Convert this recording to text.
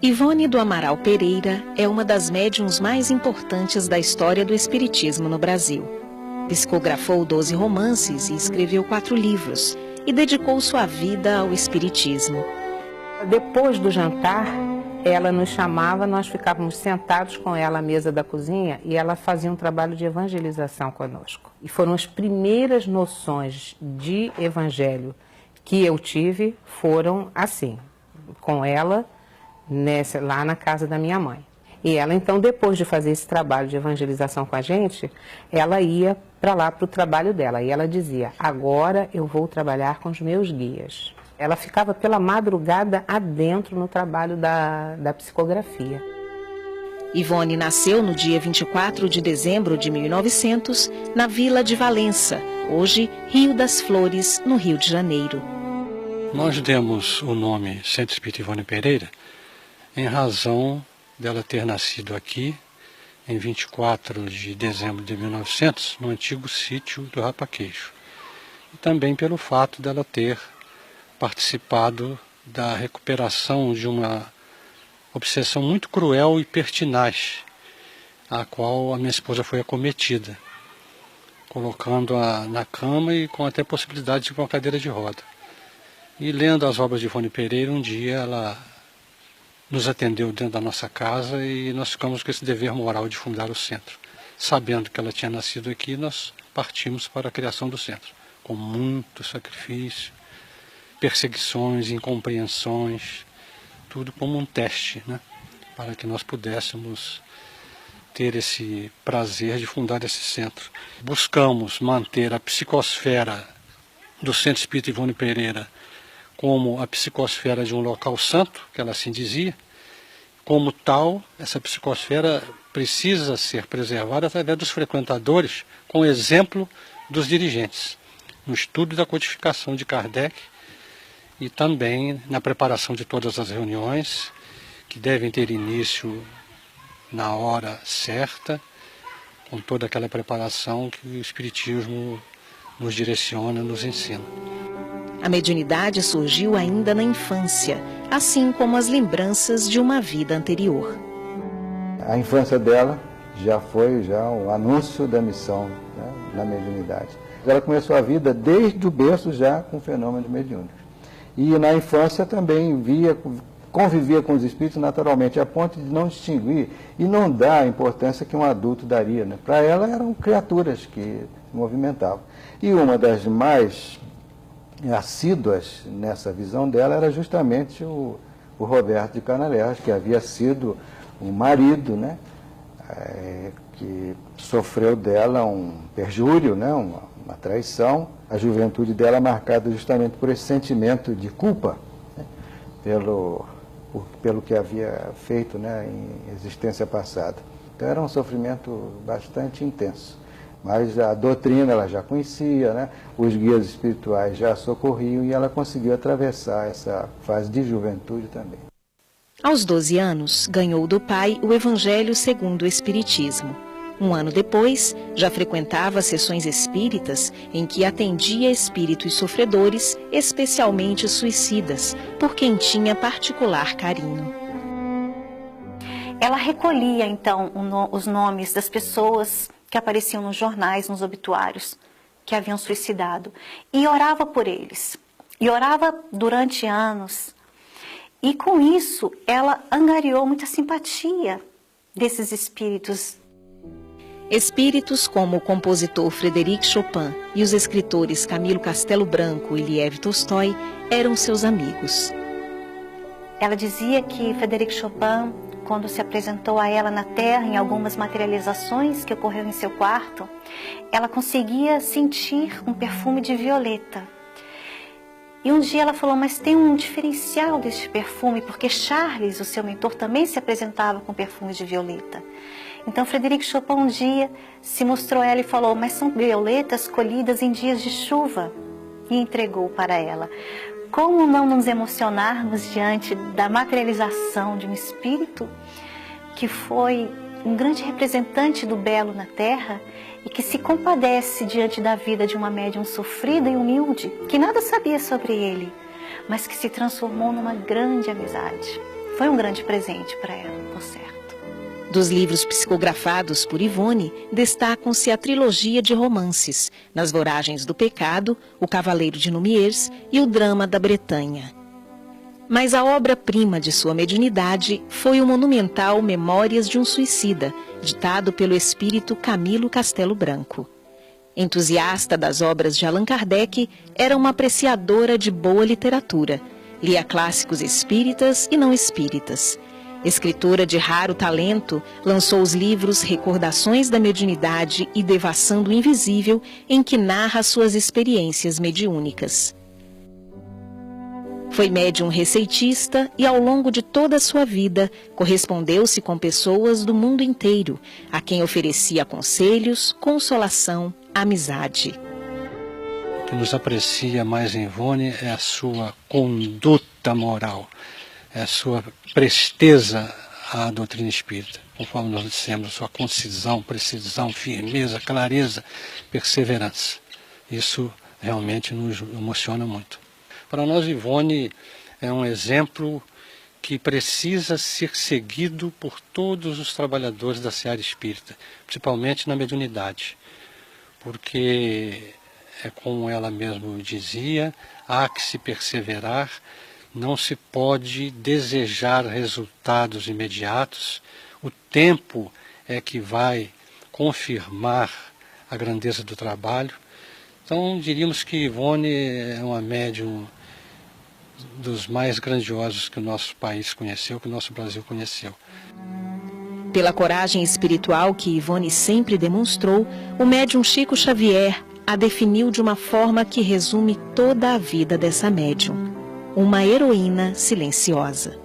Ivone do Amaral Pereira é uma das médiuns mais importantes da história do espiritismo no Brasil. Psicografou 12 romances e escreveu 4 livros e dedicou sua vida ao espiritismo. Depois do jantar, ela nos chamava, nós ficávamos sentados com ela à mesa da cozinha e ela fazia um trabalho de evangelização conosco. E foram as primeiras noções de evangelho que eu tive, foram assim, com ela, lá na casa da minha mãe. E ela, então, depois de fazer esse trabalho de evangelização com a gente, ela ia para lá, para o trabalho dela. E ela dizia, agora eu vou trabalhar com os meus guias. Ela ficava pela madrugada adentro no trabalho da psicografia. Ivone nasceu no dia 24 de dezembro de 1900, na Vila de Valença, hoje Rio das Flores, no Rio de Janeiro. Nós demos o nome Centro Espírita Ivone Pereira em razão dela ter nascido aqui em 24 de dezembro de 1900, no antigo sítio do Rapaqueixo. E também pelo fato dela ter participado da recuperação de uma obsessão muito cruel e pertinaz, a qual a minha esposa foi acometida, colocando-a na cama e com até possibilidade de ir com uma cadeira de roda. E lendo as obras de Ivone Pereira, um dia ela nos atendeu dentro da nossa casa e nós ficamos com esse dever moral de fundar o centro. Sabendo que ela tinha nascido aqui, nós partimos para a criação do centro, com muito sacrifício, perseguições, incompreensões, tudo como um teste, né? Para que nós pudéssemos ter esse prazer de fundar esse centro. Buscamos manter a psicosfera do Centro Espírita Ivone Pereira como a psicosfera de um local santo, que ela assim dizia. Como tal, essa psicosfera precisa ser preservada através dos frequentadores, com o exemplo dos dirigentes, no estudo da codificação de Kardec e também na preparação de todas as reuniões, que devem ter início na hora certa, com toda aquela preparação que o Espiritismo nos direciona, nos ensina. A mediunidade surgiu ainda na infância, assim como as lembranças de uma vida anterior. A infância dela já foi o anúncio da missão, né, na mediunidade. Ela começou a vida desde o berço já com fenômenos mediúnicos. E na infância também convivia com os espíritos naturalmente, a ponto de não distinguir e não dar a importância que um adulto daria, né? Para ela eram criaturas que se movimentavam. E uma das mais assíduas nessa visão dela era justamente o Roberto de Canalejas, que havia sido um marido, né, que sofreu dela um perjúrio, né, uma traição, a juventude dela marcada justamente por esse sentimento de culpa, né, pelo que havia feito, né, em existência passada. Então era um sofrimento bastante intenso. Mas a doutrina ela já conhecia, né? Os guias espirituais já a socorriam e ela conseguiu atravessar essa fase de juventude também. Aos 12 anos, ganhou do pai o Evangelho segundo o Espiritismo. Um ano depois, já frequentava sessões espíritas em que atendia espíritos sofredores, especialmente suicidas, por quem tinha particular carinho. Ela recolhia, então, os nomes das pessoas que apareciam nos jornais, nos obituários, que haviam suicidado, e orava por eles. E orava durante anos. E com isso, ela angariou muita simpatia desses espíritos. Espíritos como o compositor Frédéric Chopin e os escritores Camilo Castelo Branco e Liev Tolstói eram seus amigos. Ela dizia que Frédéric Chopin, quando se apresentou a ela na Terra, em algumas materializações que ocorreu em seu quarto, ela conseguia sentir um perfume de violeta. E um dia ela falou, mas tem um diferencial deste perfume, porque Charles, o seu mentor, também se apresentava com perfume de violeta. Então Frédéric Chopin um dia se mostrou a ela e falou, mas são violetas colhidas em dias de chuva, e entregou para ela. Como não nos emocionarmos diante da materialização de um espírito que foi um grande representante do belo na Terra e que se compadece diante da vida de uma médium sofrida e humilde, que nada sabia sobre ele, mas que se transformou numa grande amizade. Foi um grande presente para ela, por certo. Dos livros psicografados por Ivone, destacam-se a trilogia de romances, Nas Voragens do Pecado, O Cavaleiro de Numiers e O Drama da Bretanha. Mas a obra-prima de sua mediunidade foi o monumental Memórias de um Suicida, ditado pelo espírito Camilo Castelo Branco. Entusiasta das obras de Allan Kardec, era uma apreciadora de boa literatura, lia clássicos espíritas e não espíritas. Escritora de raro talento, lançou os livros Recordações da Mediunidade e Devassando o Invisível, em que narra suas experiências mediúnicas. Foi médium receitista e, ao longo de toda a sua vida, correspondeu-se com pessoas do mundo inteiro, a quem oferecia conselhos, consolação, amizade. O que nos aprecia mais em Ivone é a sua conduta moral, é a sua presteza à doutrina espírita. Conforme nós dissemos, a sua concisão, precisão, firmeza, clareza, perseverança. Isso realmente nos emociona muito. Para nós, Ivone é um exemplo que precisa ser seguido por todos os trabalhadores da seara espírita, principalmente na mediunidade, porque é como ela mesma dizia, há que se perseverar, não se pode desejar resultados imediatos, o tempo é que vai confirmar a grandeza do trabalho. Então diríamos que Ivone é uma médium dos mais grandiosos que o nosso país conheceu, que o nosso Brasil conheceu. Pela coragem espiritual que Ivone sempre demonstrou, o médium Chico Xavier a definiu de uma forma que resume toda a vida dessa médium: uma heroína silenciosa.